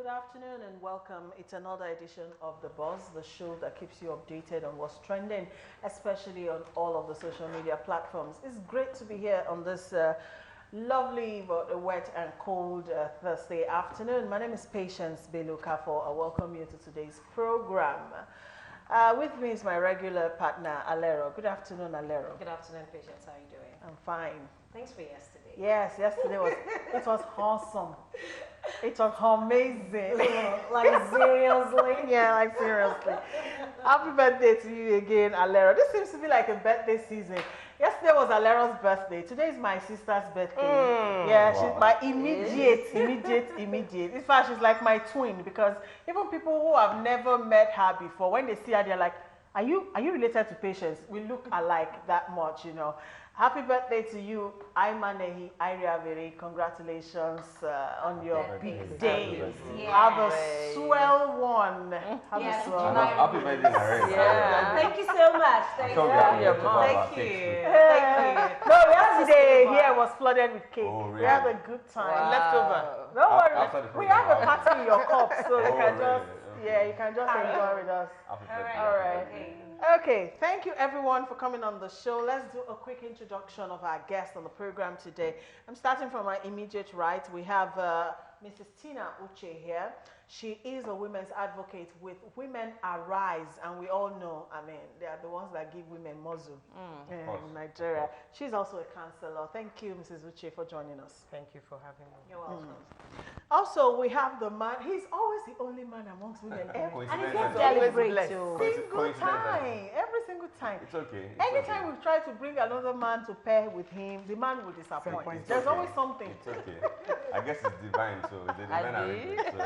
good afternoon and welcome. It's another edition of The Buzz, the show that keeps you updated on what's trending, especially on all of the social media platforms. It's great to be here on this lovely but wet and cold Thursday afternoon. My name is Patience Belukafo. I welcome you to today's program. With me is my regular partner, Alero. Good afternoon, Alero. Good afternoon, Patience. How are you doing? I'm fine. Thanks for yesterday. Yes, yesterday it was awesome. It was amazing. Like seriously? Yeah, like seriously. Happy birthday to you again, Alero. This seems to be like a birthday season. Yesterday was Alero's birthday. Today is my sister's birthday. Yeah, she's my immediate. In fact, she's like my twin because even people who have never met her before, when they see her, they're like, are you related to Patience? We look alike that much, you know. Happy birthday to you, Aimanehi Iriaveri. Congratulations on your big day. Yes. Have a swell one. Have a swell one. Happy birthday, Larry. Yeah. Thank you so much. Thank you. Thank you. No, yesterday here was flooded with cake. Oh, really? We had a good time. Wow. Leftover. Don't worry. We have a party in your cup, so you can just you can just enjoy with us. All right. Okay, thank you everyone for coming on the show. Let's do a quick introduction of our guest on the program today. I'm starting from my immediate right. We have Mrs. Tina Uche here. She is a women's advocate with Women Arise, and we all know, I mean, they are the ones that give women muzzle in Nigeria. She's also a counselor. Thank you, Mrs. Uche, for joining us. Thank you for having me. You're welcome. Also, we have the man. He's always the only man amongst women. And he can can celebrate too. Single time. Every single time. It's okay. Anytime we try to bring another man to pair with him, the man will disappoint. There's always something. It's okay. I guess it's divine, so it's a divine arrangement.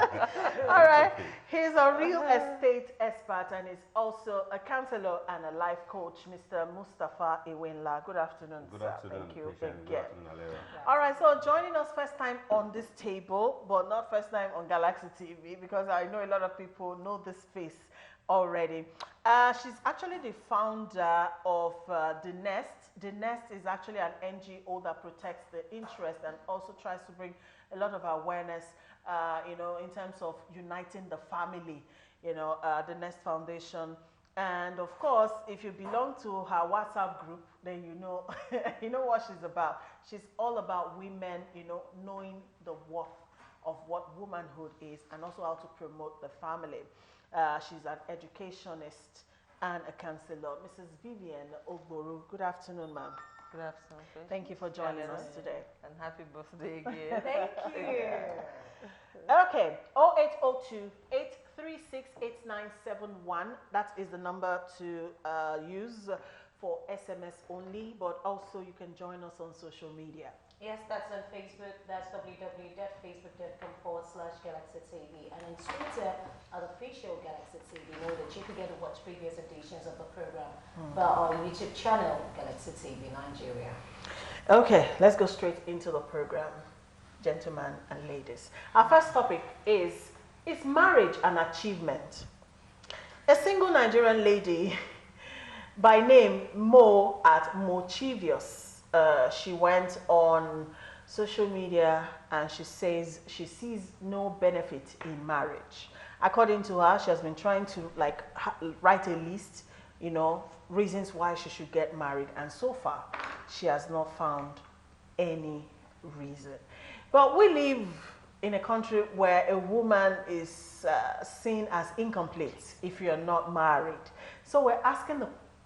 So all right. okay. He's a real estate expert and is also a counselor and a life coach, Mr. Mustafa Iwenla. Good afternoon, Good sir. afternoon, Thank you Patient. Good again. afternoon, Alera. All right, so joining us first time on this table, but not first time on Galaxy TV, because I know a lot of people know this face already. She's actually the founder of The Nest. The Nest is actually an NGO that protects the interest and also tries to bring a lot of awareness, you know, in terms of uniting the family, you know, The Nest Foundation. And of course, if you belong to her WhatsApp group, then you know, you know what she's about. She's all about women, you know, knowing the worth of what womanhood is and also how to promote the family. She's an educationist and a counselor. Mrs. Vivian Ogboru, good afternoon, ma'am. Good afternoon. Thank you for joining us today. And happy birthday again. Thank you. Okay, 0802 836 8971. That is the number to use for SMS only, but also you can join us on social media. Yes, that's on Facebook. That's www.facebook.com/GalaxyTV. And on Twitter, at official Galaxy TV. Know that you can get to watch previous editions of the program via our YouTube channel, Galaxy TV Nigeria. Okay, let's go straight into the program, gentlemen and ladies. Our first topic is marriage an achievement? A single Nigerian lady by name Mo at Mochivious. She went on social media and she says she sees no benefit in marriage. According to her, she has been trying to like write a list, you know, reasons why she should get married, and so far she has not found any reason. But we live in a country where a woman is seen as incomplete if you're not married. So we're asking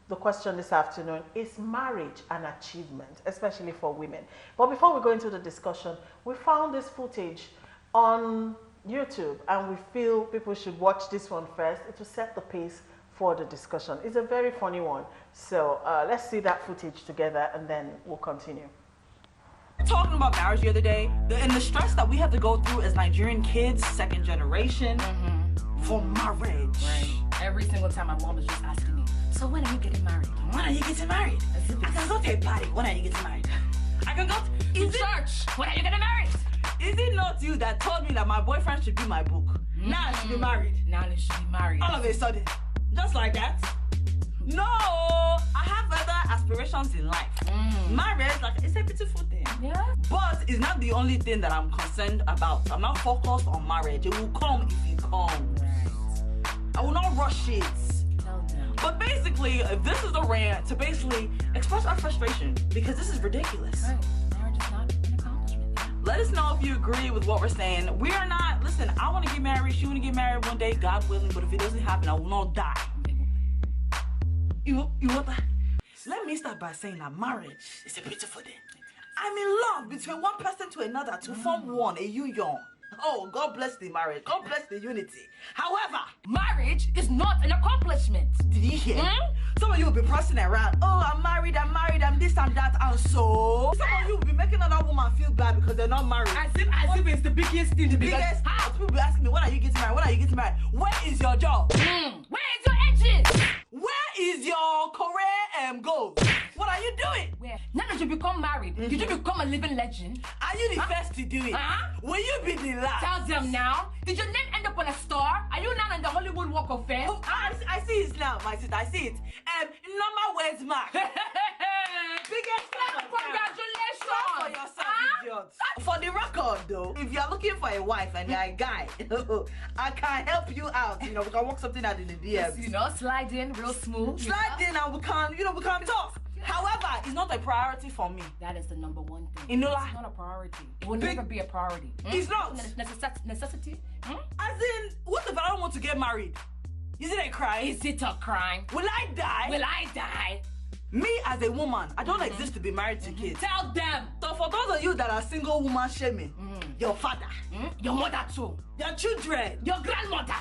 the question this afternoon, is marriage an achievement, especially for women? But before we go into the discussion, we found this footage on YouTube and we feel people should watch this one first. It will set the pace for the discussion. It's a very funny one. So let's see that footage together and then we'll continue. Talking about marriage the other day, and the stress that we have to go through as Nigerian kids, second generation, for marriage. Right. Every single time my mom is just asking me, so when are you getting married? When are you getting married? I can go to a party. When are you getting married? I can go to church. When are you getting married? Is it not you that told me that my boyfriend should be my book? Now I should be married. Now they should be married. All of a sudden, just like that. No, I have other aspirations in life. Marriage, like, it's a beautiful thing. Yeah. But it's not the only thing that I'm concerned about. I'm not focused on marriage. It will come if it comes. Right. I will not rush it. Tell them. But basically, this is a rant to basically express our frustration because this is ridiculous. Right. Marriage is not an accomplishment. Yeah. Let us know if you agree with what we're saying. We are not, listen, I want to get married. She want to get married one day, God willing. But if it doesn't happen, I will not die. You want that? Let me start by saying that marriage is a beautiful thing. I'm in love between one person to another to form one, a union. Oh, God bless the marriage. God bless the unity. However, Marriage is not an accomplishment. did you hear? Some of you will be pressing around. Oh, I'm married, I'm this, I'm that, and so. Some of you will be making another woman feel bad because they're not married. As if it's the biggest thing. The biggest house. People be asking me, when are you getting married? When are you getting married? Where is your job? Where is your engine? Where is your career goal? What are you doing? Where? Now that you become married, did you become a living legend? Are you the first to do it? Will you be the last? Tell them now. Did your name end up on a star? Are you now in the Hollywood Walk of Fame? Oh, I see it now, my sister. I see it. Number where's Mark? Biggest Congratulations! for yourself, idiot. For the record, though, if you're looking for a wife and you're a guy, I can help you out. You know, we can work something out in the DMs. You know, slide in real smooth. Slide in and we can talk. However, it's not a priority for me. That is the number one thing. You know, It's not a priority. It will never be a priority. It's not. Necessity? As in, what if I don't want to get married? Is it a crime? Is it a crime? Will I die? Will I die? Me as a woman, I don't exist to be married to kids. Tell them. So for those of you that are single woman shaming, your father, Your mother too. your children, Your grandmother.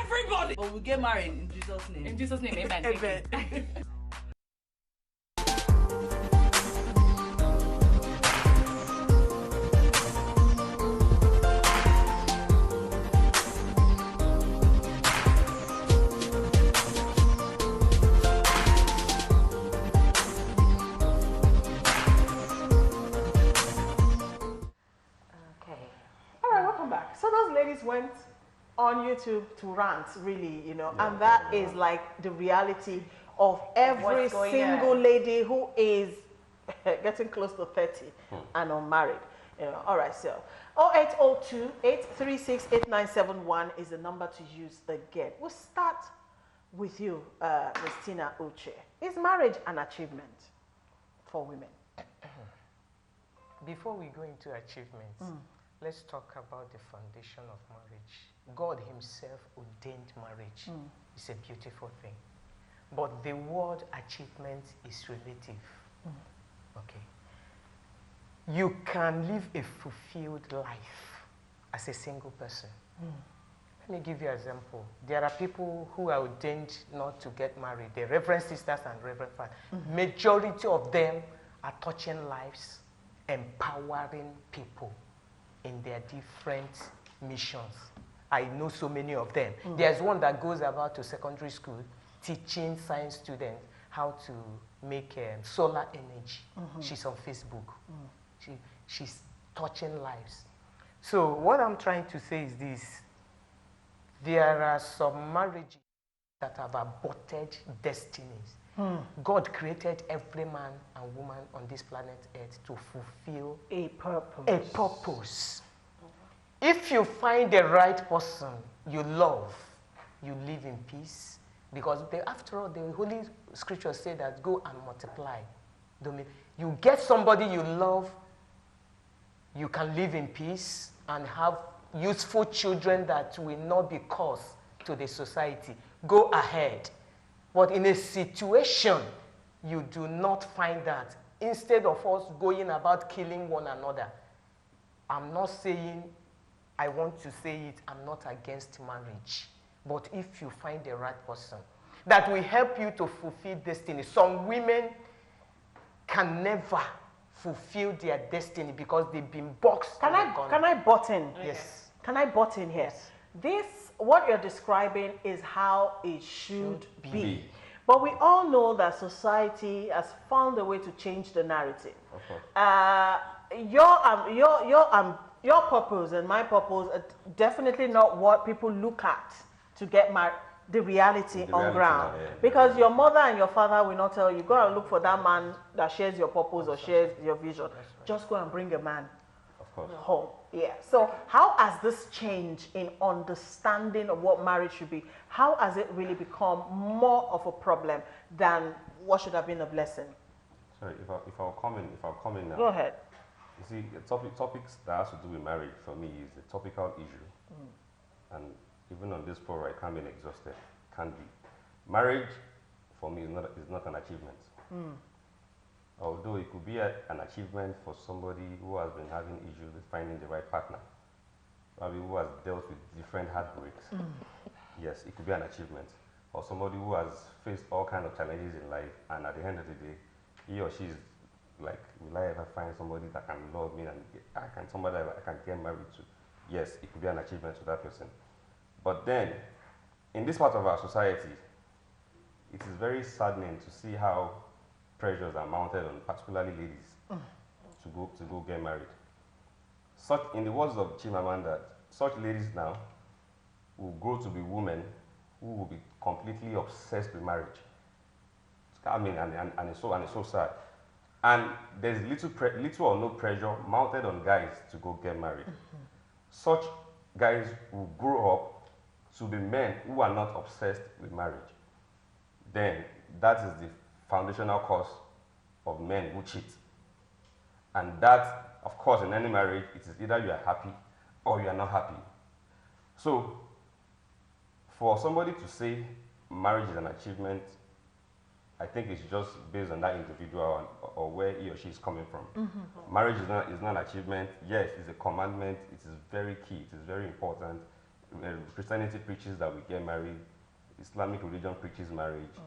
everybody, but we'll get married in Jesus' name. In Jesus' name, amen. Thank you. Amen. So those ladies went on YouTube to rant, really, you know, and that is like the reality of every single lady who is getting close to 30 and unmarried. You know, all right, so 0802-836-8971 is the number to use again. We'll start with you, Christina Uche. Is marriage an achievement for women? Before we go into achievements, let's talk about the foundation of marriage. God himself ordained marriage. It's a beautiful thing. But the word achievement is relative. Okay. You can live a fulfilled life as a single person. Let me give you an example. There are people who are ordained not to get married. The reverend sisters and reverend fathers. Majority of them are touching lives, empowering people in their different missions. I know so many of them. There's one that goes about to secondary school teaching science students how to make solar energy. She's on Facebook. She's touching lives. So what I'm trying to say is this. There are some marriages that have aborted destinies. God created every man and woman on this planet Earth to fulfill A purpose. a purpose. If you find the right person you love, you live in peace. Because after all, the Holy Scriptures say that go and multiply. You get somebody you love, you can live in peace and have useful children that will not be cost to the society. Go ahead. But in a situation, you do not find that. Instead of us going about killing one another, I'm not saying, I want to say it, I'm not against marriage. But if you find the right person that will help you to fulfill destiny. Some women can never fulfill their destiny because they've been boxed. Can I butt in? Yes. Can I butt in here? Yes. This, what you're describing is how it should be. But we all know that society has found a way to change the narrative. Your purpose and my purpose are definitely not what people look at to get married. the reality The on reality ground. now, yeah. Because your mother and your father will not tell you, go and look for that man that shares your purpose or shares your vision. Just go and bring a man Of course. home. Yeah. So how has this changed in understanding of what marriage should be? How has it really become more of a problem than what should have been a blessing? Sorry, if I'll come in now. Go ahead. You see, topics that has to do with marriage for me is a topical issue, and even on this program, it can't be exhausted. Can't be. Marriage, for me, is not an achievement. Although it could be an achievement for somebody who has been having issues with finding the right partner, probably who has dealt with different heartbreaks. Yes, it could be an achievement. Or somebody who has faced all kinds of challenges in life, and at the end of the day, he or she is like, will I ever find somebody that can love me and somebody that I can get married to? Yes, it could be an achievement to that person. But then, in this part of our society, it is very saddening to see how pressures are mounted on particularly ladies to go get married. Such, in the words of Chimamanda, such ladies now will grow to be women who will be completely obsessed with marriage. I mean, and it's so sad. And there's little or no pressure mounted on guys to go get married. Such guys will grow up to be men who are not obsessed with marriage. Then that is the foundational cause of men who cheat. And that, of course, in any marriage, it is either you are happy or you are not happy. So, for somebody to say marriage is an achievement, I think it's just based on that individual or where he or she is coming from. Marriage is not an achievement. Yes, it's a commandment. It is very key. It is very important. Christianity preaches that we get married. Islamic religion preaches marriage.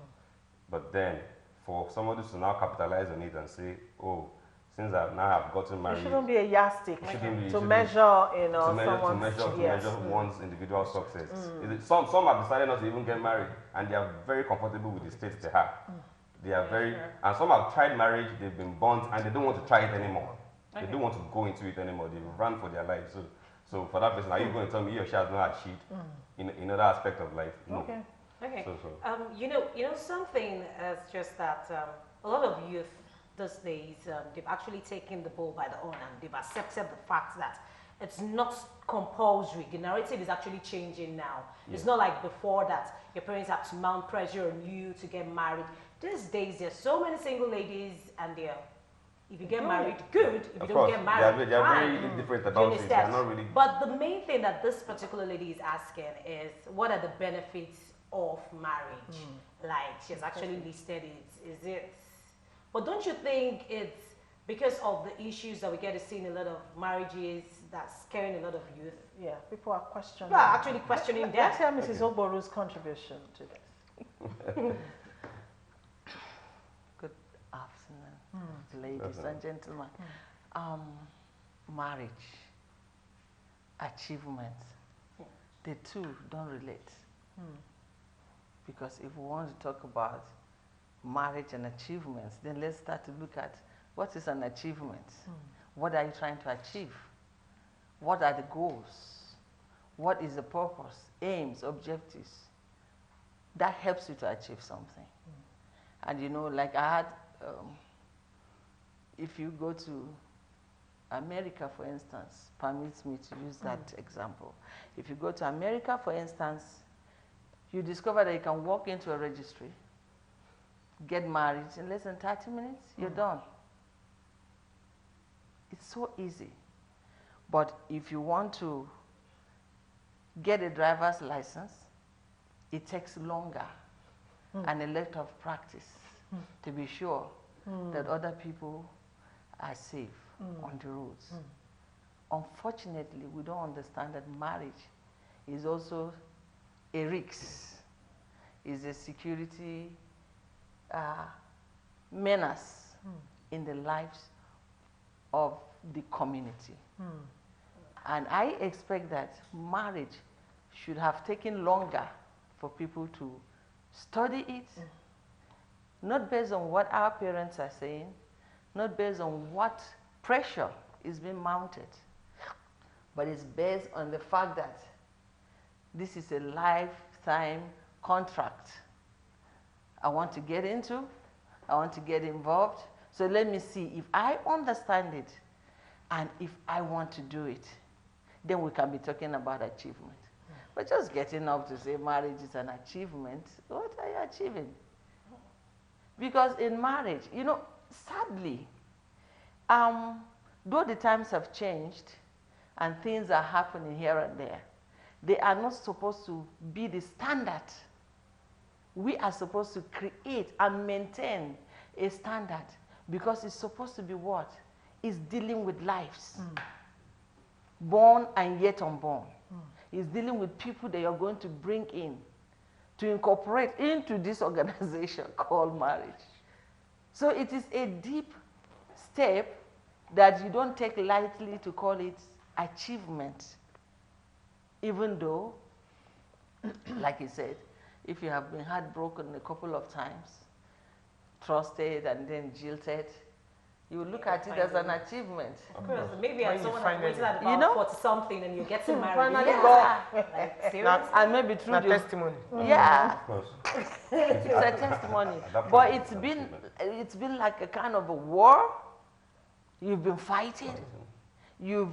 But then, for somebody to now capitalize on it and say, oh, since I've gotten married, It shouldn't be a yardstick to measure, one's individual success. Some have decided not to even get married, and they are very comfortable with the state they have. They are and some have tried marriage, they've been burnt, and they don't want to try it anymore. They don't want to go into it anymore. They've run for their lives. So for that person, are you going to tell me he or she has not achieved in other aspect of life? No. Okay. Okay. You know something is just that a lot of youth these days, they've actually taken the bull by the horn and they've accepted the fact that it's not compulsory. The narrative is actually changing now. Yeah. It's not like before that your parents have to mount pressure on you to get married. These days, there's so many single ladies and if you get married, good. If you don't get married, they're very indifferent about it. They're not really. But the main thing that this particular lady is asking is, what are the benefits of marriage? Like, she's actually listed it. Is it? But don't you think it's because of the issues that we get to see in a lot of marriages that's scaring a lot of youth? Yeah, people are questioning. People are actually questioning that. Let's hear Mrs. Ogboru's contribution to this. Good afternoon, ladies and gentlemen. Marriage, achievements, the two don't relate. Because if we want to talk about marriage and achievements, then let's start to look at what is an achievement. What are you trying to achieve? What are the goals? What is the purpose, aims, objectives? That helps you to achieve something. And you know, like I had, if you go to America, for instance, permits me to use that example. If you go to America, for instance, you discover that you can walk into a registry, get married in less than 30 minutes, you're done. It's so easy. But if you want to get a driver's license, it takes longer and a lot of practice to be sure that other people are safe on the roads. Unfortunately, we don't understand that marriage is also a risk, is a security menace in the lives of the community. And I expect that marriage should have taken longer for people to study it, not based on what our parents are saying, not based on what pressure is being mounted, but it's based on the fact that this is a lifetime contract I want to get into, I want to get involved. So let me see if I understand it and if I want to do it, then we can be talking about achievement. But just getting up to say marriage is an achievement, what are you achieving? Because in marriage, you know, sadly, though the times have changed and things are happening here and there, they are not supposed to be the standard. We are supposed to create and maintain a standard because it's supposed to be what? It's dealing with lives, born and yet unborn. It's dealing with people that you're going to bring in, to incorporate into this organization called marriage. So it is a deep step that you don't take lightly to call it achievement. Even though, like he said, if you have been heartbroken a couple of times, trusted and then jilted, you will look at it as an achievement. Of course, maybe as someone that waited at about you know, 40 something and you're getting married. Finally, Yeah. Like, seriously? And maybe through the testimony. Yeah. Of course. It's a testimony. But it's been like a kind of a war. You've been fighting. You've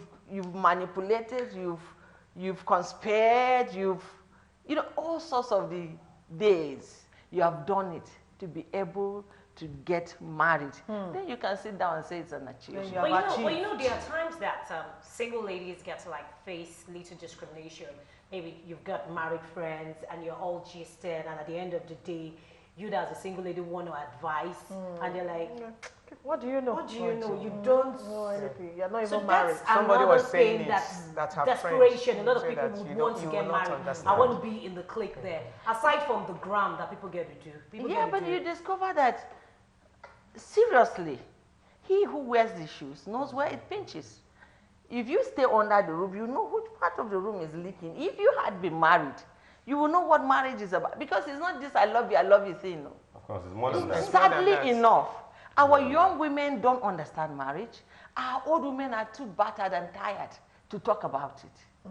manipulated. You've conspired. You know, all sorts of the days you have done it to be able to get married. Then you can sit down and say it's an achievement. But you know, there are times that single ladies get to like face little discrimination. Maybe you've got married friends and you're all gisted, and at the end of the day, you as a single lady want to advise, and they're like, what do you know? What do you know? You don't know anything. You're not so even married. Somebody was saying that her desperation. A friends lot of say people that would you want don't- to you get will not married. understand. I want to be in the clique there. Aside from the gram that people get to do. Yeah, but you discover that, seriously, he who wears the shoes knows where it pinches. If you stay under the roof, you know which part of the room is leaking. If you had been married, you will know what marriage is about. Because it's not this I love you thing. No. Of course, it's more than that. Sadly enough, our young women don't understand marriage. Our old women are too battered and tired to talk about it.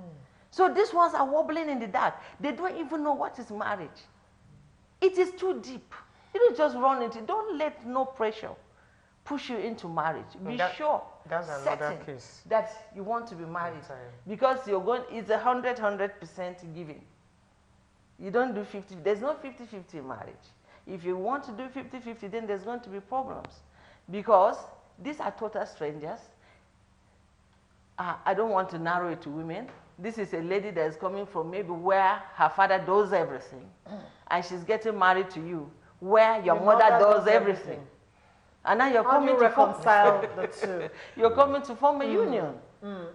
So these ones are wobbling in the dark. They don't even know what is marriage. It is too deep. You don't just run into it. Don't let no pressure push you into marriage. Be sure, that's another certain case. that you want to be married. Because you're going, it's 100% giving. You don't do 50, there's no 50-50 in marriage. If you want to do 50-50, then there's going to be problems. Because these are total strangers. I don't want to narrow it to women. This is a lady that is coming from maybe where her father does everything. And she's getting married to you, where your mother does everything. And now you're coming to reconcile the two. You're coming to form a union.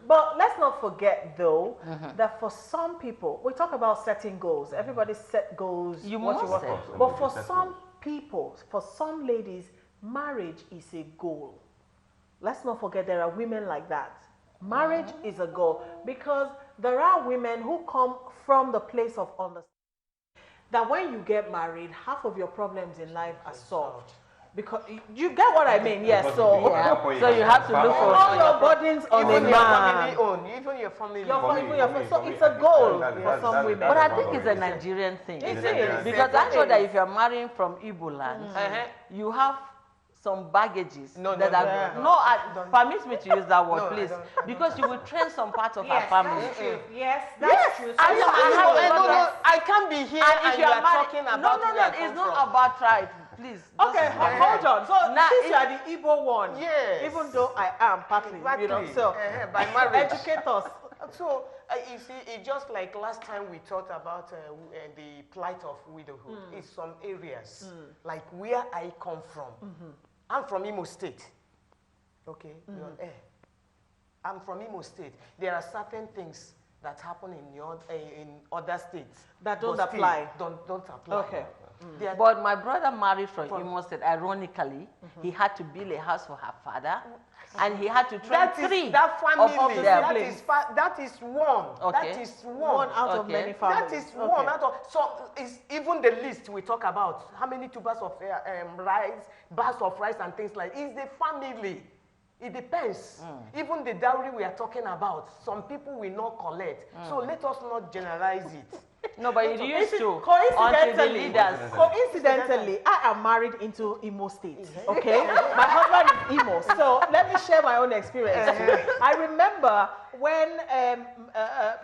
But let's not forget, though, that for some people, we talk about setting goals. Everybody set goals. You what must you want. set. But for some people, for some ladies, marriage is a goal. Let's not forget there are women like that. Marriage is a goal because there are women who come from the place of understanding that when you get married, half of your problems in life are solved. Because you get what I mean, yes. So you have to look for all your burdens on a man. Even your family. So it's a goal for some women. But I think it's a Nigerian thing. It is. Because I know that if you're marrying from Igbo land, you have some baggages permit me to use that word, please. Because you will train some part of our family. That's true. Yes, that's true. I can't be here and you are talking about No, it's not about tribe. Please. Okay, hold on. So Now, since you are the Igbo one, yes, even though I am partly, you know, so by marriage, educate us. So you see, it's just like last time we talked about the plight of widowhood. In some areas, like where I come from, I'm from Imo State. Okay, you're on air. I'm from Imo State. There are certain things that happen in other states That don't apply. Don't apply. Okay. But my brother married from Imo State. Ironically, he had to build a house for her father, and he had to train three that family. of That is one. Okay. That is one out of many families. That is one out of. So it's even the list we talk about. How many tubers of rice, bars of rice, and things like. It's the family. It depends. Even the dowry we are talking about, some people will not collect. So let us not generalize it. No, but it used to. Coincidentally, Until the leaders. coincidentally, I am married into Imo State. Okay, my husband is Imo, so let me share my own experience. I remember when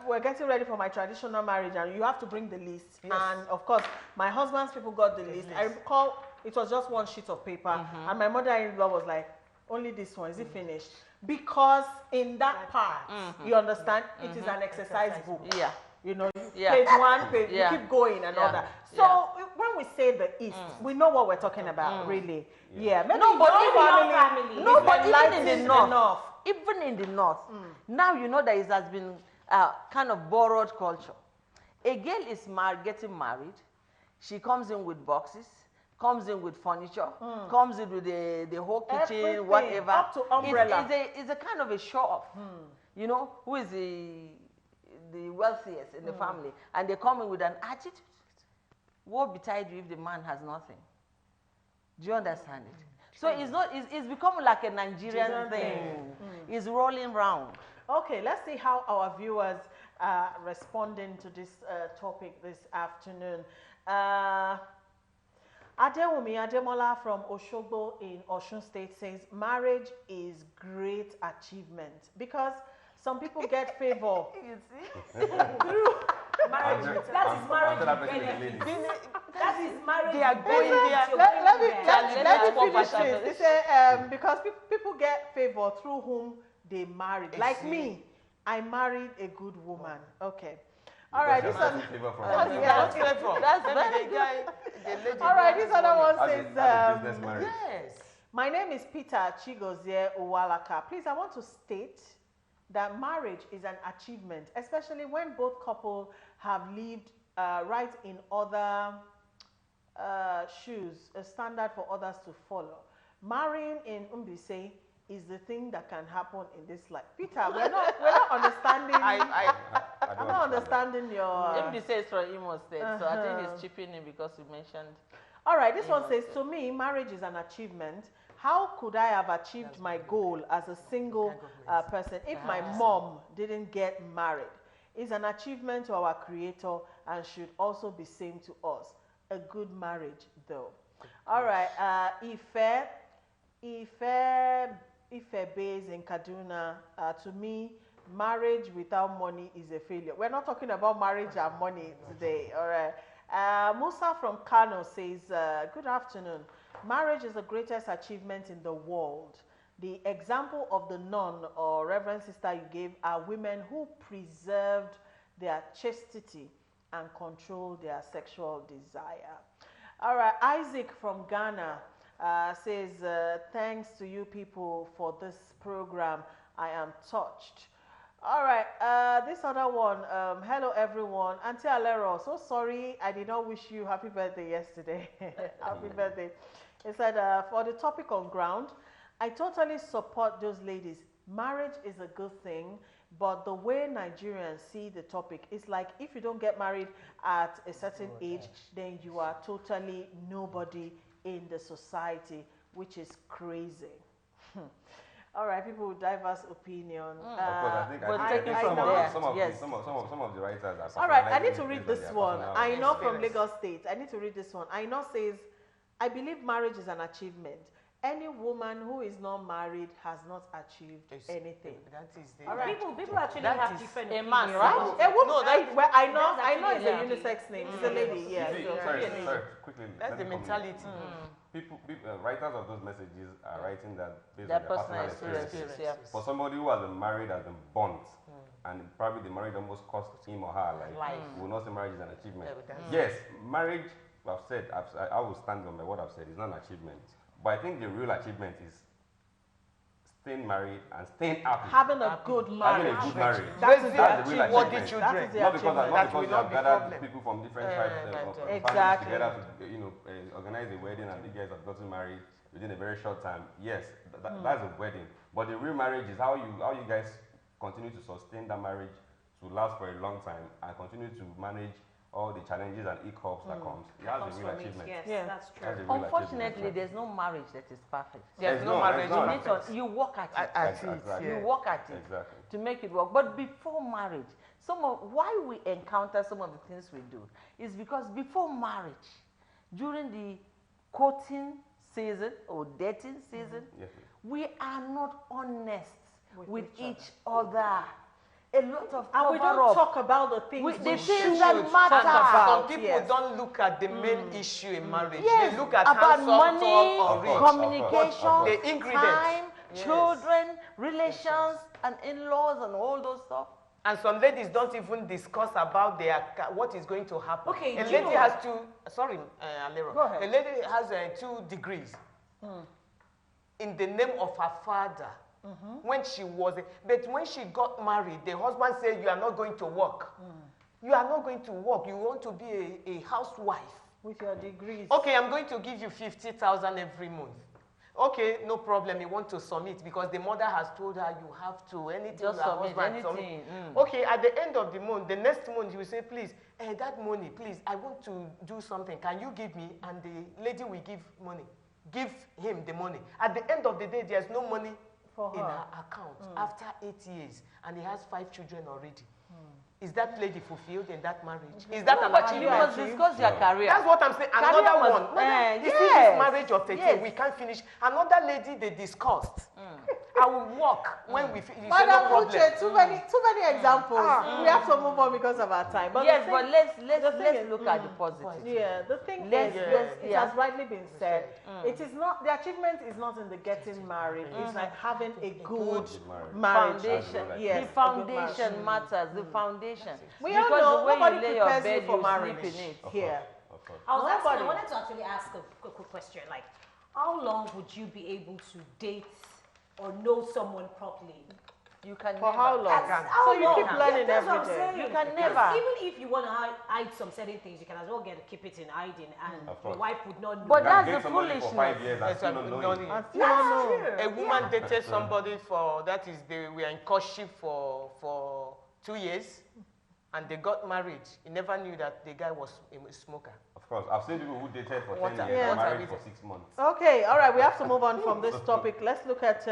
we're getting ready for my traditional marriage, and you have to bring the list. Yes. And of course, my husband's people got the list. I recall it was just one sheet of paper, and my mother-in-law was like, "Only this one, is it finished?" Because in that part, you understand, it is an exercise book. Yeah. You know, Yeah. page one, page, Yeah. you keep going and all Yeah. that. So when we say the East, we know what we're talking about, really. Yeah. Maybe No, but your even your family, No, is but even in the enlightened north, enough. even in the north, now you know that it has been kind of borrowed culture. A girl is getting married, she comes in with boxes, comes in with furniture, comes in with the whole kitchen, Everything, whatever. up to umbrella. It's a kind of a show off. You know, who is the wealthiest in the family, and they come in with an attitude. What betide you if the man has nothing? Do you understand it? So it's become like a Nigerian thing. It's rolling round. Okay, let's see how our viewers are responding to this topic this afternoon. Adewumi Ademola from Oshogbo in Osun State says, marriage is great achievement because some people get favor. You see? Marriage. That is marriage with benefits. That is marriage. They are with going benefits. there. Let me finish this. They say, because people get favor through whom they married. Like me, I married a good woman. Okay. All right, this one. That's very good. All right, this other one says, business marriage. Yes. my name is Peter Chigozie Uwalaka. Please, I want to state that marriage is an achievement, especially when both couples have lived right in other shoes, a standard for others to follow. Marrying in Umbise is the thing that can happen in this life. Peter, we're not understanding. I'm not understanding your. MD says from Imo State, so I think he's chipping in because you mentioned. All right, this one says, to me, marriage is an achievement. How could I have achieved my goal as a single person if my mom didn't get married? It's an achievement to our Creator and should also be same to us. A good marriage, though. All right, Ife Bays in Kaduna, to me, marriage without money is a failure. We're not talking about marriage and money today, all right? Musa from Kano says, good afternoon. Marriage is the greatest achievement in the world. The example of the nun or Reverend Sister you gave are women who preserved their chastity and controlled their sexual desire. All right, Isaac from Ghana says, thanks to you people for this program. I am touched. All right, this other one, hello everyone. Auntie Alero, so sorry I did not wish you happy birthday yesterday. Happy birthday. It said, for the topic on ground, I totally support those ladies. Marriage is a good thing, but the way Nigerians see the topic is like if you don't get married at a certain age, then you are totally nobody in the society, which is crazy. All right, people with diverse opinion. Of course, I think some of the writers are. All right, I need to read this one. I know from Lagos State. I need to read this one. I know says, I believe marriage is an achievement. Any woman who is not married has not achieved anything. That is the. All right. People actually have different a opinions. man, right? I know it's a unisex name. It's a lady, yeah. Sorry, quickly. That's the mentality. People, writers of those messages are writing that based Their on their personal personal experiences. Yeah. For somebody who has been married, has been burnt, and probably the marriage almost cost him or her life, we will not say marriage is an achievement. Yes, marriage, I will stand on my what I've said, is not an achievement. But I think the real achievement is staying married and staying happy. Having a good marriage. Having a good marriage. That's the That's the real achievement. What the achievement. children. Not because That will you not have be gathered problem. people from different tribes families Exactly. together to organize a wedding and you guys have gotten married within a very short time. Yes, that's a wedding. But the real marriage is how you guys continue to sustain that marriage to last for a long time and continue to manage all the challenges and hiccups that comes. That's the real achievement. Yes, Yeah. that's true. That's the real Unfortunately, achievement. there's no marriage that is perfect. There's no no, marriage. there's no. You work at it. At it, Exactly. You yeah. work at it Exactly. to make it work. But before marriage, why we encounter some of the things we do is because before marriage, during the courting season or dating season, Yes. we are not honest with each other. A lot of And we don't cover-up. talk about the things The we things should that talk matter. about. Some people yes. don't look at the main issue in marriage. Yes, They look at about handsome, money, tall, or Of rich. course, communication, of course. The ingredients. time, Yes. children, relations, and in-laws, and all those stuff. And some ladies don't even discuss about what is going to happen. Okay, a do you lady know has what? Alero. Go ahead. A lady has 2 degrees in the name of her father. When she was, but when she got married, the husband said, "You are not going to work. You are not going to work. You want to be a housewife. With your degrees. Okay, I'm going to give you 50,000 every month." Okay, no problem. You want to submit because the mother has told her you have to anything Just your submit husband anything. Okay, at the end of the month, the next month you will say, "Please, that money, please, I want to do something. Can you give me?" And the lady will give money. Give him the money. At the end of the day, there's no money For in her. her account after 8 years, and he has 5 children already. Is that lady fulfilled in that marriage? Is that an But you achievement? must discuss your career. That's what I'm saying. Career Another must- one. You see yes, this marriage of 13, yes. we can't finish. Another lady they discussed. I will walk when we finish. No Madam problem. Uche, too many examples. We have to move on because of our time. But Yes, the but thing- let's the thing is- look at the positive. Yeah, the thing Let's- is, let's- it yeah. has rightly been said, it is not, the achievement is not in the getting married. It's like having a good marriage. marriage. Foundation. Yes, The a good foundation marriage. matters. The foundation. We all Because know the way nobody you lay your prepares bed, you for you marriage sleep in it. here. Of course. I Nobody. wanted to actually ask a quick question. Like, how long would you be able to date or know someone properly? You can For never. how long? How So you long? keep learning That's what every I'm day. saying. You can Because never. Even if you want to hide some certain things, you can as well keep it in hiding, and Of your course. wife would not know. But You can that's date the somebody for 5 foolishness. years and Yes, still not knowing. I still don't know. A woman dated somebody for, that is, they were in courtship for 2 years, and they got married. You never knew that the guy was a smoker. Of course. I've seen people who dated for 10 What years Yeah. and what are married we for 6 months. Okay, all right, we have to move on from this topic. Let's look at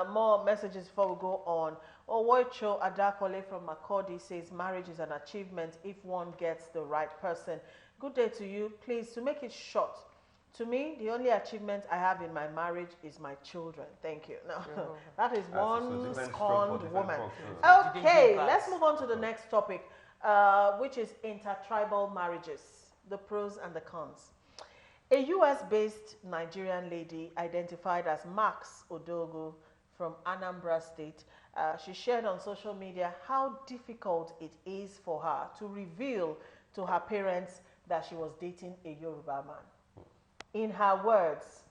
more messages before we go on. Owoicho Adakole from Makodi says marriage is an achievement if one gets the right person. Good day to you. Please, to make it short, to me, the only achievement I have in my marriage is my children. Thank you. No, that is That's so one different stroke for scorned different woman. folks, so. Okay, let's move on to the next topic, which is intertribal marriages, the pros and the cons. A US-based Nigerian lady identified as Max Odogu from Anambra State, she shared on social media how difficult it is for her to reveal to her parents that she was dating a Yoruba man. In her words,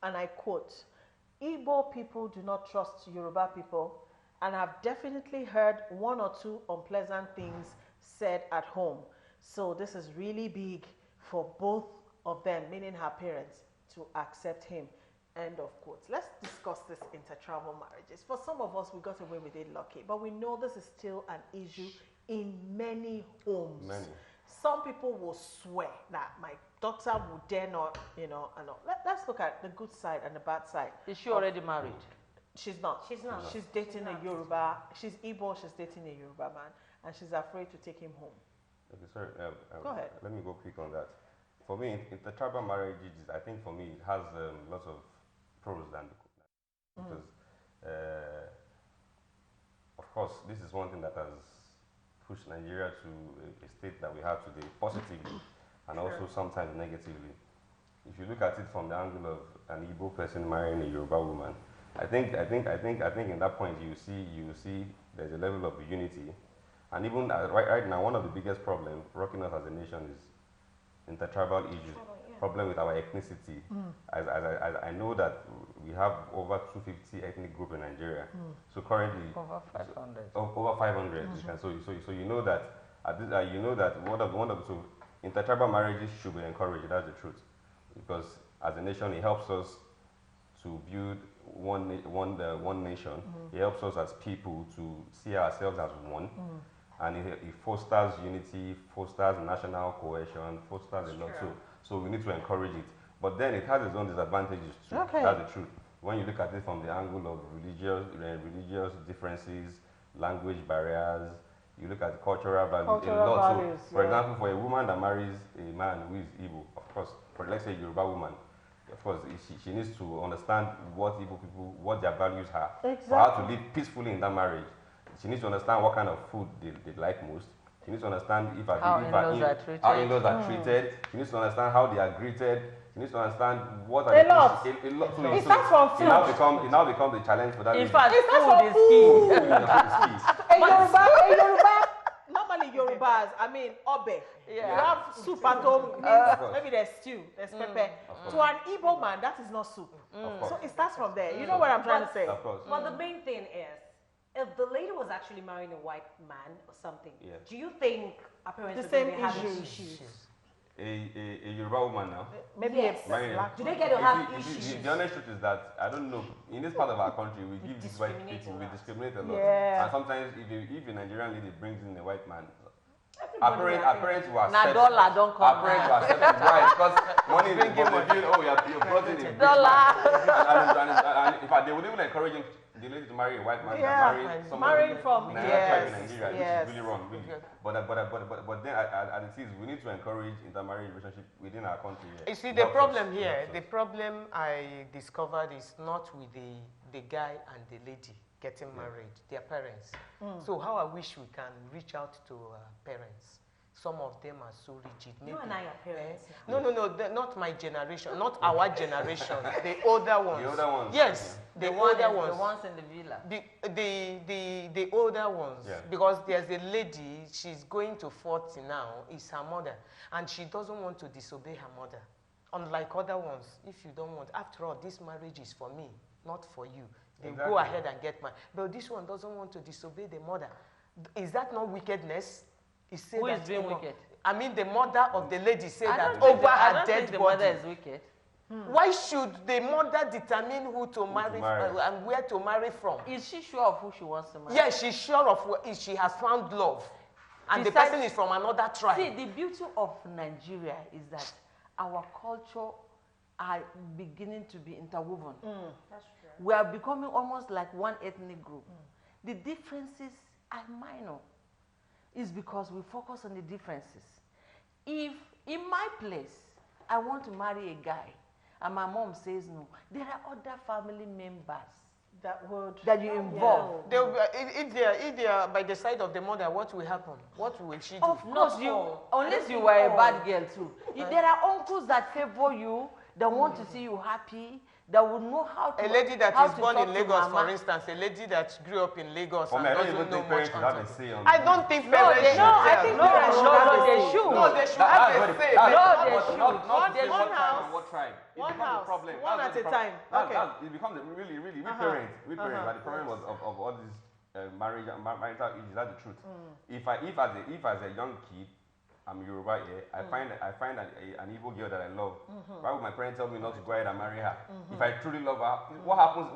and I quote, "Igbo people do not trust Yoruba people and have definitely heard 1 or 2 unpleasant things said at home. So this is really big for both of them," meaning her parents, "to accept him." End of quote. Let's discuss this intertribal marriages. For some of us, we got away with it lucky, but we know this is still an issue in many homes. Many. Some people will swear that my daughter would dare not, and all. Let's look at the good side and the bad side. Is she already married? She's not. She's not. She's dating a Yoruba. She's Igbo. She's dating a Yoruba man, and she's afraid to take him home. Okay, sorry. Go ahead. Let me go quick on that. For me, intertribal marriages, I think for me, it has lots of pros than the because, of course, this is one thing that has pushed Nigeria to a state that we have today positively and also sometimes negatively. If you look at it from the angle of an Igbo person marrying a Yoruba woman, I think in that point you see there's a level of unity, and even right now one of the biggest problems rocking us as a nation is intertribal issues, problem with our ethnicity. As I know that we have over 250 ethnic groups in Nigeria, so currently Over 500. over 500. So you know that so intertribal marriages should be encouraged. That's the truth, because as a nation it helps us to build one nation. It helps us as people to see ourselves as one. And it fosters unity, fosters national cohesion, fosters a lot. So we need to encourage it. But then it has its own disadvantages too. Okay. That's the truth. When you look at it from the angle of religious differences, language barriers. You look at cultural values. Cultural a lot. values, So, for example, for a woman that marries a man who is Igbo, of course, for let's say a Yoruba woman, of course, she needs to understand what Igbo people, what their values are, for her to live peacefully in that marriage. She needs to understand what kind of food they like most. She needs to understand how in-laws are treated. She needs to understand how they are greeted. She needs to understand what are a lot. So it starts from food. It now becomes a challenge for that. In fact, it starts from food. Key. A Yoruba, normally Yorubas, I mean, obe. Yeah. You have soup at home, maybe there's stew, there's pepper. To an Igbo man, that is not soup. So it starts from there. You know what I'm trying to say? Of course. Well, the main thing is, if the lady was actually marrying a white man or something, do you think our parents the same have issues? A Yoruba woman now. Maybe yes. black. Do they get to have issues? The honest truth is that I don't know. In this part of our country, we give these white people, we discriminate a lot. Yeah. And sometimes, if a Nigerian lady brings in a white man, our parents will accept. $1 don't come. Our parents will accept it. Why? Because money is important. They feel, oh, you're brought in a big man. And in fact, they would even encourage the lady to marry a white man than marry from Nigeria, which is really wrong, really. But then as it is, we need to encourage intermarriage relationship within our country. You see, the problem here, the problem I discovered is not with the guy and the lady getting married, their parents. So how I wish we can reach out to parents. Some of them are so rigid. Maybe, you and I are parents. No, not my generation, not our generation, the older ones. The older ones. Yes, the older ones. The ones in the villa. The older ones. Yeah. Because there's a lady, she's going to 40 now, is her mother, and she doesn't want to disobey her mother. Unlike other ones, if you don't want, after all, this marriage is for me, not for you. They go ahead and get married. But this one doesn't want to disobey the mother. Is that not wickedness? Who is being wicked? I mean, the mother of the lady said that over her dead the body. mother is wicked. Why should the mother determine who to marry and where to marry from? Is she sure of who she wants to marry? Yes, she's sure of if she has found love. And the person is from another tribe. See, the beauty of Nigeria is that our culture are beginning to be interwoven. That's true. We are becoming almost like one ethnic group. The differences are minor. It's because we focus on the differences. If in my place, I want to marry a guy, and my mom says no, there are other family members that you involve. If they are by the side of the mother, what will happen? What will she do? Of course, unless you were a bad girl too. There are uncles that favor you, that want to see you happy, that would know how to. A lady that is born in Lagos, for instance, a lady that grew up in Lagos and doesn't know much. I don't think parents should. No, I think parents should. No, they should have a say. Not what tribe. One house, problem. one at a time. It becomes really we parents. But the problem was of all these marital issues. That's the truth. If as a young kid, I'm Yoruba here, I find an Igbo girl that I love. Why would my parents tell me not to go ahead and marry her? If I truly love her, what happens?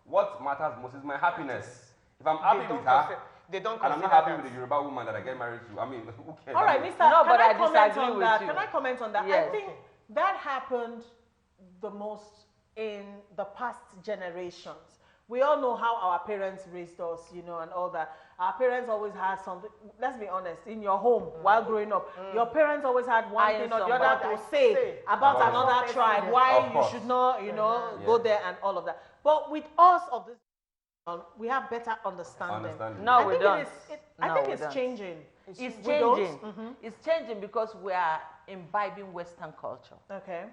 What matters most is my happiness. If I'm happy with her, and I'm not happy with the Yoruba woman that I get married to, I mean, who cares? All right, Mr. But I comment disagree on with that? you. Can I comment on that? Yes. I think that happened the most in the past generations. We all know how our parents raised us, and all that. Our parents always had something, let's be honest, in your home while growing up, your parents always had one thing or the other to say about another tribe, why you should not, go there and all of that. But with us of this, we have better understanding. No, we don't. I think it's changing. It's changing. It's changing because we are imbibing Western culture. Okay.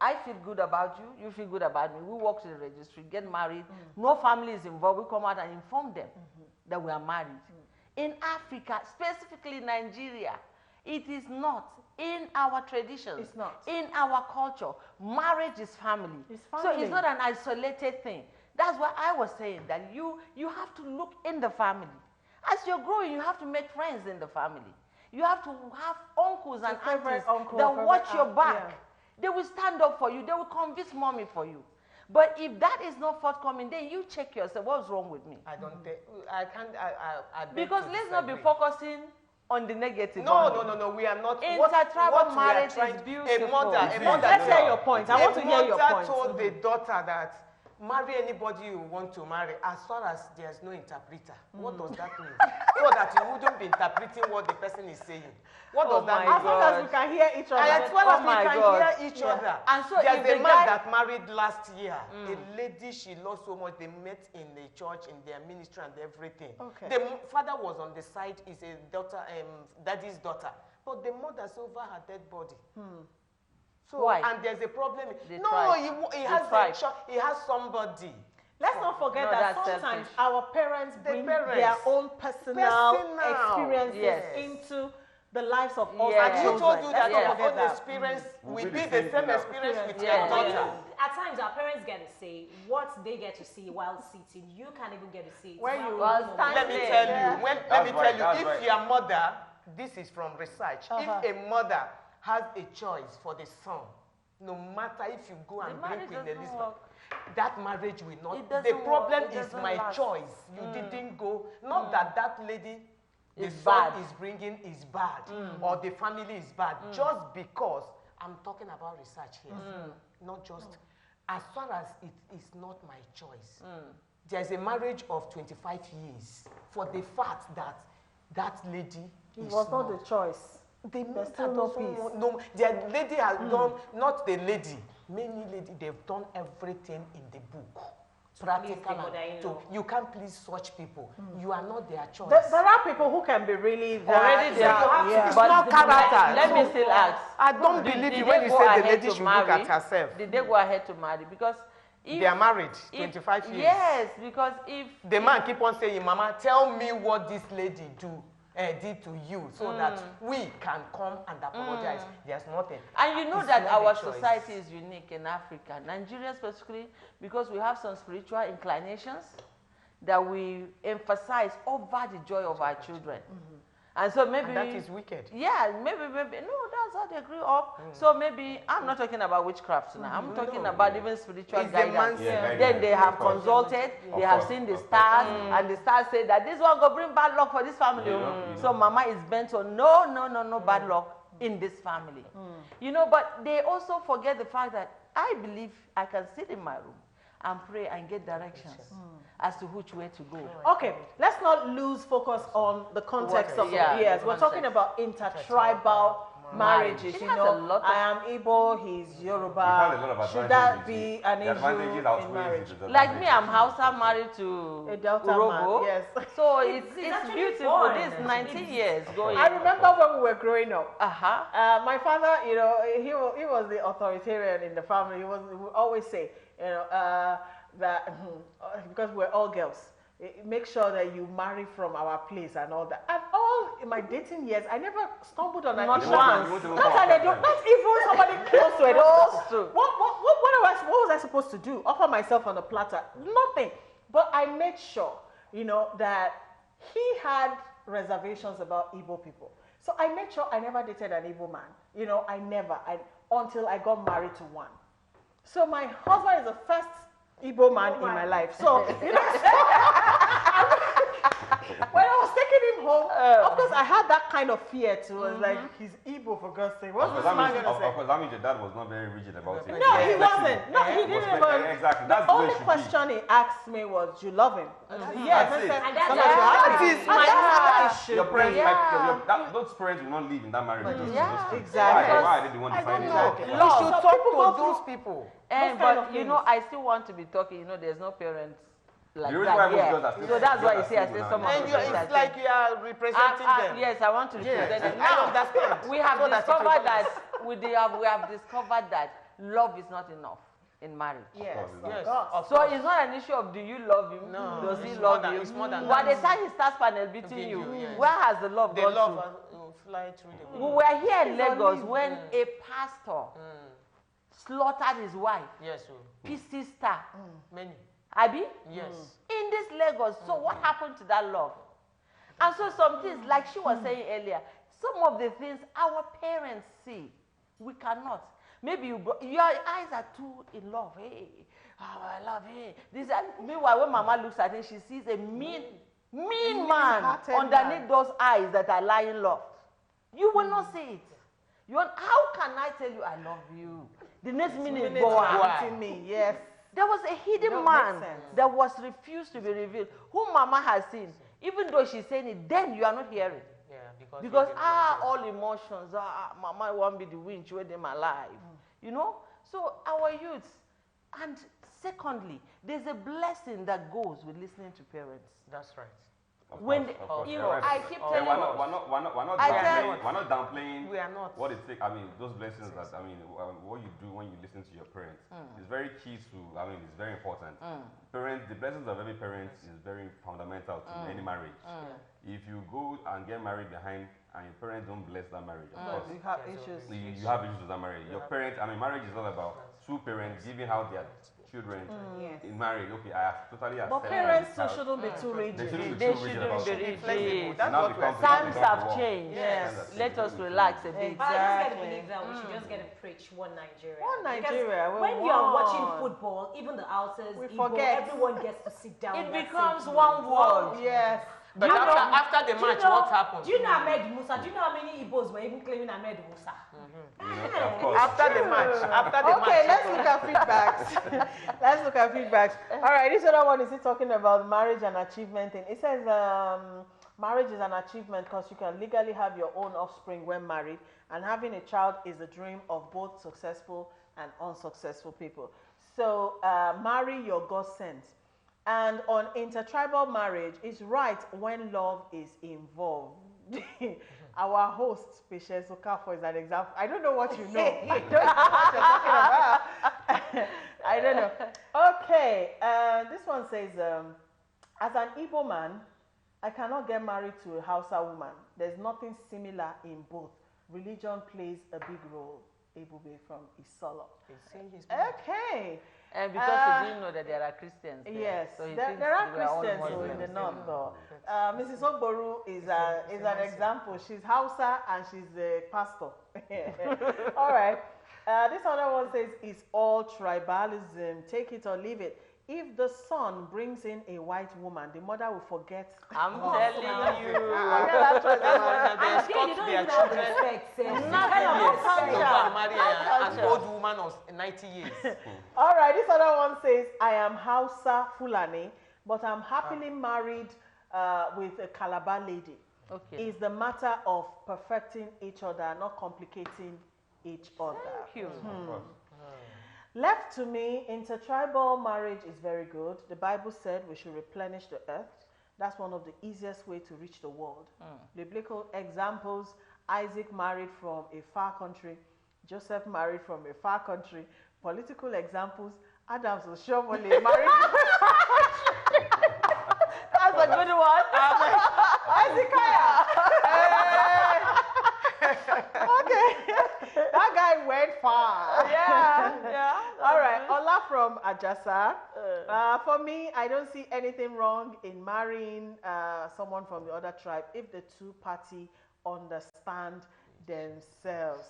I feel good about you, you feel good about me. We walk to the registry, get married, no family is involved. We come out and inform them that we are married. In Africa, specifically Nigeria, it is not in our traditions. It's not. In our culture, marriage is family. It's family. So it's not an isolated thing. That's why I was saying that you have to look in the family. As you're growing, you have to make friends in the family. You have to have uncles and aunties that watch your back. Yeah. They will stand up for you. They will convince mommy for you. But if that is not forthcoming, then you check yourself. What's wrong with me? I don't think, I can't, I because let's not be focusing on the negative. No, we are not. Intertribal marriage is beautiful. A mother, let's hear your point. I want to hear your point. A mother told the daughter that, marry anybody you want to marry as far as there's no interpreter. What does that mean? So that you wouldn't be interpreting what the person is saying. What does that mean? As long as we can hear each other. And as well as we can hear each other. And so there's if a the man guy that married last year. A lady she loved so much. They met in the church, in their ministry and everything. Okay. The father was on the side, is a daughter, daddy's daughter. But the mother's over her dead body. So, why? and there's a problem. The No, tribe. he has he has somebody. Let's not forget No, that that's sometimes selfish. our parents The bring parents. their own personal experiences Yes. into the lives of us. Yes. And you children. told you Let's that not your forget own that. experience will Will be be the the same same experience thing. with Yeah. your But you daughter. know, at times our parents get to say what they get to see while sitting. You can't even get to see it. When you while was home. Let me Yeah. tell Yeah. you, let That's me right, tell that's you, if right. your mother, this is from research, Uh-huh. if a mother has a choice for the son, no matter if you go and bring marriage Queen doesn't Elizabeth, work. that marriage will not. It The doesn't problem work. It is doesn't my last. choice. You didn't go. Not that that lady, the Is son bad. is bringing is bad or the family is bad. Just because I'm talking about research here, not just as far as it is not my choice. There's a marriage of 25 years for the fact that that lady It is was not the choice. the There's still no peace. no, the lady has done, not the lady, many ladies, they've done everything in the book. Practical. the mother-in-law. So you can't please such people. You are not their choice. There are people who can be really that. Already they are. Yeah. It's But not character. Let me still ask. I don't Did- believe did you they when you go say the ahead lady to should look marry? at herself. Did they go ahead to marry? Because if They are married, if- 25 years. Yes, because if The man keep on saying, Mama, tell me what this lady did to you so that we can come and apologize. There's nothing. and you know It's that not our a choice. society is unique in Africa, Nigeria specifically, because we have some spiritual inclinations that we emphasize over the joy of our children. And so maybe And that is wicked. yeah, maybe no, that's how they grew up. So maybe I'm not talking about witchcraft now. I'm talking about even spiritual It's the guidance. man's- Yeah, Then they have of course. consulted, Of they have course, seen the of course. stars, and the stars say that this one go bring bad luck for this family. You know. So mama is bent on no bad luck in this family. You know, but they also forget the fact that I believe I can sit in my room and pray and get directions as to which way to go. Okay, let's not lose focus on the context of Yeah, it. Yes, the we're talking about intertribal marriages. It You has know, a lot of- I am Igbo, he's You have a Yoruba. lot of Should that advantages. be an The advantages issue in outweigh marriage? the Like me, I'm disadvantages. Hausa married to A Delta Urobo. man, yes. So It's it's actually beautiful. fun. This 19 years going. I remember when we were growing up. Uh-huh. My father, you know, he was the authoritarian in the family. He would always say, you know, that because we're all girls, make sure that you marry from our place and all that. And all in my dating years, I never stumbled on an Not issue. once. Not even somebody close to it. That's true. What was I supposed to do? Offer myself on a platter? Nothing. But I made sure, you know, that he had reservations about Igbo people. So I made sure I never dated an Igbo man. You know, until I got married to one. So my husband is the first Igbo man in my life. So, you know, when I was taking him home, of course I had that kind of fear too. I was like, he's Igbo for God's sake. What's this man going to say? Of course, that means your dad was not very rigid about it. No, was he flexible. wasn't. No, he Was didn't flexible. even. Exactly. The That's the way only it should be. question he asked me was, "Do you love him?" I said, yes. That's it. I said, And that's "Somebody it. asked That me." is And that's how it should Your parents, be. those parents will not live in that marriage. with those Yeah, things. exactly. Why are they the one I don't deciding know. that? You You Love. should So talk people go to those through- people. kind But of you know, things. I still want to be talking. You know, there's no parents like The reason why that. most Yeah. girls are still- So that's why you girls see, are I still say now. some of And the you, things I it's say. like you are representing them. Yes, I want to represent them. I understand. We have So that it will discovered balance. that we have discovered that love is not enough in marriage. Yes, course, of yes. course. Of So course. it's not an issue of do you love him? No, Does he it's love more than- you? it's more than By that. the time he starts panel beating Beating you, you, yes. where has the love The gone love to? will fly through the We window. were here in He's on Lagos leave. when a pastor slaughtered his wife, Yes, so his sister, many. Abi, Yes. in this Lagos. So what happened to that love? And so some things, like she was saying earlier, some of the things our parents see, we cannot. Maybe your eyes are too in love. Hey, oh, I love him. Meanwhile, when mama looks at him, she sees a mean man Mean-hearted underneath man. those eyes that are lying low. You will not see it. How can I tell you I love you? The next minute, Minutes go are out. beating me. Yes. There was a hidden Don't man make sense. that was refused to be revealed, whom Mama has seen. Even though she's saying it, then you are not hearing. Yeah, Because all emotions, Mama won't be the winch within my life. You know? So our youths, and secondly, there's a blessing that goes with listening to parents. That's right. Of When course, you you're know, right. I keep telling we're you, not downplaying We are not. what it takes. I mean, those blessings that, I mean, what you do when you listen to your parents is very key to, I mean, it's very important. Parents, the blessings of every parent is very fundamental to any marriage. If you go and get married behind and your parents don't bless that marriage, of course, You have issues. you have issues with that marriage. Your parents, I mean, marriage is all about two parents giving out their children in marriage. Okay, I have totally accepted. But parents too this child. shouldn't be too rigid. They shouldn't be They too rigid shouldn't about be it. rigid. Now That's it what becomes- Times it becomes have war. changed. Yes. Let us relax a bit. But I just get to Exactly. believe that we should just get to preach one Nigeria. One Because Nigeria, we when you are want. watching football, even the outers, We Igbo, forget. everyone gets to sit down. It in that becomes same one room. world. Yes. But Do you know- after the do you match, know- what happened? Do you know Ahmed Musa? Do you know how many Igbos were even claiming Ahmed Musa? Of course. After the match, Okay, let's look at feedbacks. Let's look at feedbacks. All right, this other one is he talking about marriage and achievement thing. It says marriage is an achievement because you can legally have your own offspring when married, and having a child is a dream of both successful and unsuccessful people. So marry your God sent. And on intertribal marriage, it's right when love is involved. Our host, Patience Okafor, is an example. I don't know what you know. I don't know what you're talking about. I don't know. Okay, this one says, as an Igbo man, I cannot get married to a Hausa woman. There's nothing similar in both. Religion plays a big role. Ebube from Isolo. Okay. And because he didn't know that there are Christians there. Yes, So he there thinks are we are all Christians in Muslims. the north though. Mrs. Ogboru is an example. She's Hausa and she's a pastor. All right. This other one says, it's all tribalism. Take it or leave it. If the son brings in a white woman, the mother will forget. I'm telling you. Forget that tribalism. They And again, escort you don't their even have children. respect. Nothing Nothing. to go and marry an old woman of 90 years. All right, this other one says, I am Hausa Fulani, but I'm happily married with a Calabar lady. Okay. It's the matter of perfecting each other, not complicating each other. Thank you. Left to me, intertribal marriage is very good. The Bible said we should replenish the earth. That's one of the easiest way to reach the world. Biblical examples, Isaac married from a far country, Joseph married from a far country. Political examples, Adams Oshomole married from a far country. That's a good one. Okay. That guy went far. Yeah. All right. Ola from Ajasa. For me, I don't see anything wrong in marrying someone from the other tribe if the two party understand themselves.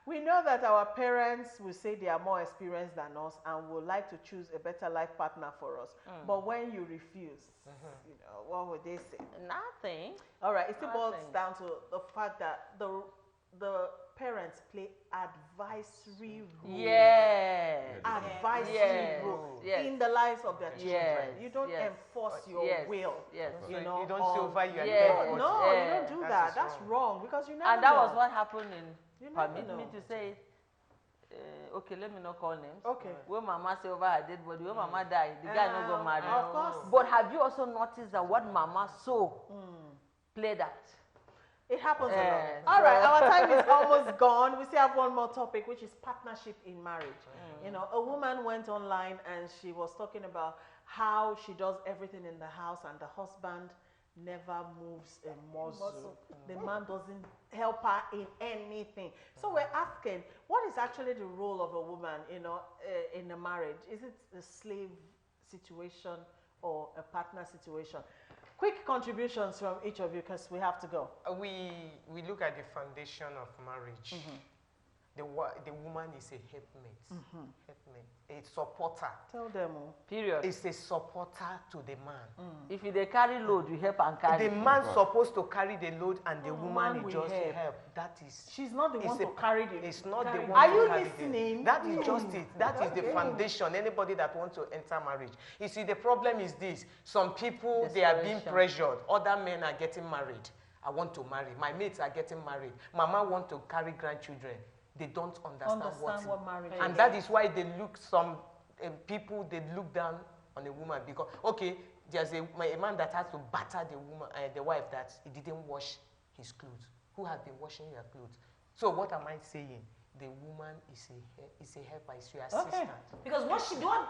We know that our parents will say they are more experienced than us and would like to choose a better life partner for us. But when you refuse, you know, what would they say? Nothing. All right, it still boils Nothing. down to the fact that the parents play advisory role. Yes. Advisory Yes. role Yes. in the lives of their children. Yes. You don't Yes. enforce your Yes. will. Yes. You know, you don't say over you and Yes. tell what no, you- you Yeah. don't do That that. is That's wrong. wrong because you never And that know. was what happened in, You never permit me know. to say it. Okay, let me not call names. Okay. When Mama say over her dead body, when Mama died, the guy no go marry. Of course. But have you also noticed that what Mama saw played out? It happens a Yes. lot. All right, our time is almost gone. We still have one more topic, which is partnership in marriage. You know, a woman went online and she was talking about how she does everything in the house and the husband never moves a muscle. The man doesn't help her in anything. So we're asking, what is actually the role of a woman, you know, in a marriage? Is it a slave situation or a partner situation? Quick contributions from each of you because we have to go. We look at the foundation of marriage. the woman is a helpmate, a supporter. Tell them. Oh. Period. It's a supporter to the man. If they carry load, you help and carry. The man supposed to carry the load, and the woman will is just help. help. That is. She's not the one to carry the. It's not the one. Are to you carry listening? That is just it. That is the foundation. Anybody that wants to enter marriage. You see, the problem is this: some people they are being pressured. Other men are getting married. I want to marry. My mates are getting married. Mama want to carry grandchildren. They don't understand what marriage is. And that is why they look, some people, they look down on a woman because, okay, there's a man that has to batter the woman, the wife that he didn't wash his clothes. Who have been washing your clothes? So what am I saying? The woman is a helper, is your assistant. Because what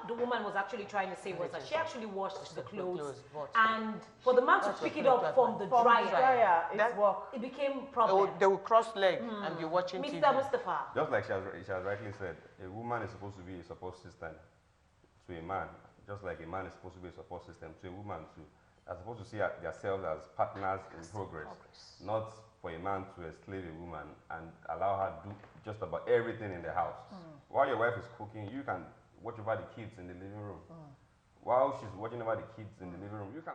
the woman was actually trying to say was that she actually washed the clothes, and for the man to pick it up from the dryer, it became problem. They will cross leg and be watching TV. Mr. Mustafa. Just like she has rightly said, a woman is supposed to be a support system to a man, just like a man is supposed to be a support system to a woman too. They're supposed to see themselves as partners in progress, not for a man to enslave a woman and allow her to do just about everything in the house. While your wife is cooking, you can watch over the kids in the living room. While she's watching over the kids in the living room, you can.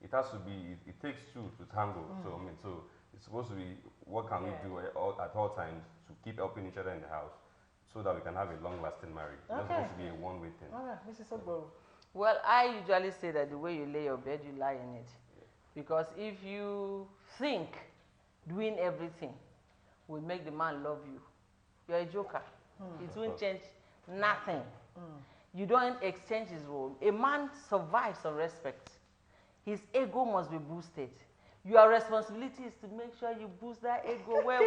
It has to be. It takes two to tango. So I mean, so it's supposed to be. What can we do at all times to keep helping each other in the house, so that we can have a long-lasting marriage? It's not supposed to be a one-way thing. Mrs. Ogbo. Well, I usually say that the way you lay your bed, you lie in it. Because if you think doing everything will make the man love you, you're a joker. It won't change nothing. You don't exchange his role. A man survives on respect. His ego must be boosted. Your responsibility is to make sure you boost that ego well.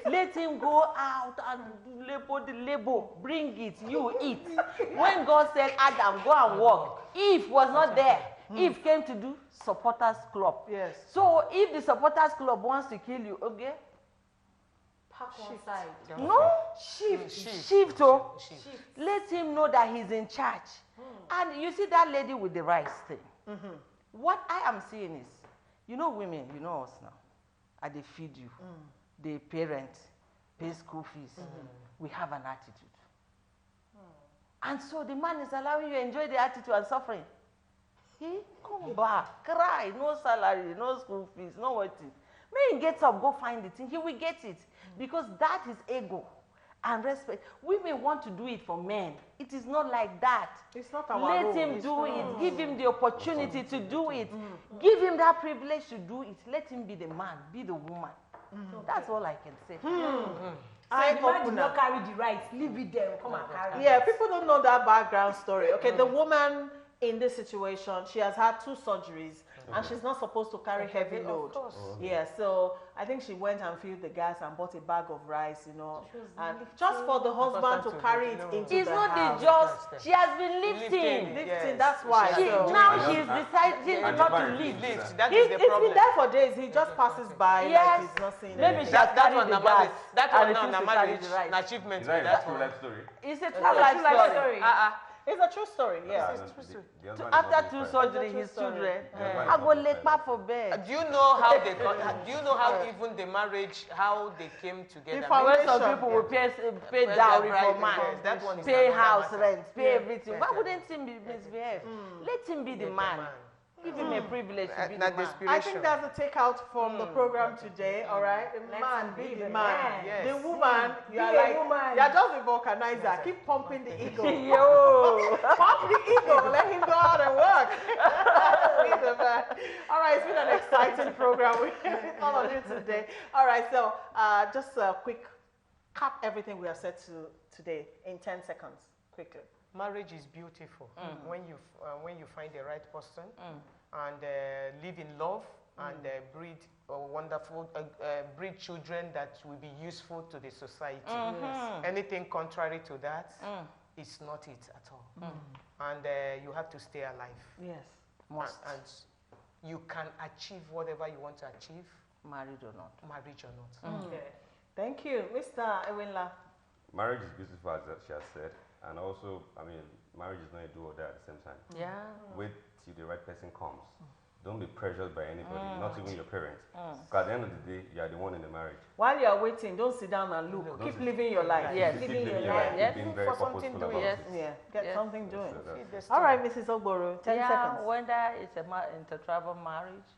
Let him go out and labor the labor. Bring it, you eat. When God said, Adam, go and walk, Eve was not there. Eve came to do supporters club. Yes. So if the supporters club wants to kill you, okay? Pack one side. No, shift. Let him know that he's in charge. And you see that lady with the rice thing. What I am seeing is, you know women, you know us now, and they feed you, they parent, pay school fees. We have an attitude. And so the man is allowing you to enjoy the attitude and suffering. He come back, cry, no salary, no school fees, no what. When he gets up, go find the thing, he will get it. Because that is ego and respect. Women want to do it for men. It is not like that. It's not our Let role. him do it. Give him the opportunity to do it. Give him that privilege to do it. Let him be the man, be the woman. That's all I can say. And the man did not carry the rights. Leave it there. Come and carry it. Yeah, people don't know that background story. Okay, the woman in this situation, she has had 2 surgeries and she's not supposed to carry heavy load. Of course. Yeah, so I think she went and filled the gas and bought a bag of rice, you know, and just for the husband to carry it into It's the not house. the just, she has been lifting. Lifting, that's why. Now she's deciding not to lift. That is the It's been problem. there for days. He just passes by like he's not seeing Maybe it. she has carried one the na marriage. gas. That and one now refused na to carry marriage. the rice. An achievement. Is that That a true one. life story? It's a true life story. It's a true story, yeah. After 2 surgery, his children, I go late back for bed. Do you know how they? Do you know how even the marriage, how they came together? When some people will pay dowry for man, That one is pay another house matter. rent, pay everything. Why wouldn't him be misbehave? Let him be the man. Give him a privilege to be the man. I think that's a takeout from the program today, all right? The man, be the man. Yes. The woman, you're a woman. you're just a vulcanizer. Keep pumping the ego. Yo! Pump the ego. Let him go out and work. Be the man. All right, it's been an exciting program with all of you today. All right, so just a quick cap everything we have said today in 10 seconds, quickly. Marriage is beautiful when you find the right person and live in love and breed breed children that will be useful to the society. Anything contrary to that, it's not it at all. And you have to stay alive. Yes. And you can achieve whatever you want to achieve, Married or not. marriage or not. Okay. Thank you. Mr. Ewinla. Marriage is beautiful, as she has said. And also, I mean, marriage is not a do or die at the same time. Yeah. Wait till the right person comes. don't be pressured by anybody, not even your parents. Because at the end of the day, you are the one in the marriage. While you are waiting, don't sit down and look. Don't Keep sit- living your life. Yes. Keep Living living your your life. life. Yes. Keep being Look very for something purposeful to do, about yes. it. Yeah, get Yes. something doing. That's- All right, Mrs. Ogboro, 10 Yeah, seconds. whether it's a intertribal marriage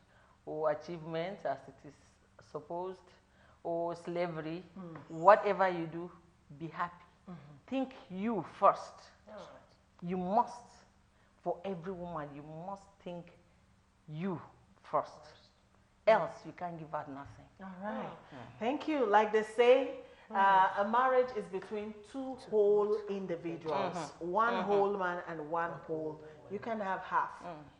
or achievement as it is supposed, or slavery, whatever you do, be happy. Think you first. You must, for every woman, you must think you first. Else, you can't give out nothing. All right. Thank you. Like they say, a marriage is between two whole individuals. One whole man and one whole. You can have half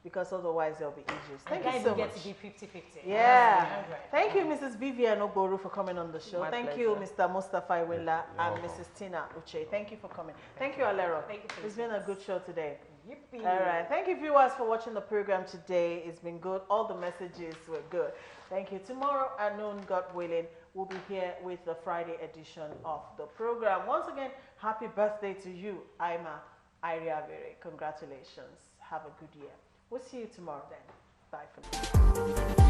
because otherwise there'll be issues. Thank you so get much. to be 50-50. Yeah. Thank you, Mrs. Vivian Oboru, for coming on the show. My Thank pleasure. you, Mr. Mustafa Iwinla You're and welcome. Mrs. Tina Uche. Thank you for coming. Thank you, Alero. Thank you for It's been a good show today. Yippee. All right. Thank you, viewers, for watching the program today. It's been good. All the messages were good. Thank you. Tomorrow at noon, God willing, we'll be here with the Friday edition of the program. Once again, happy birthday to you, Aima Iriavere. Congratulations. Have a good year. We'll see you tomorrow then. Bye for now.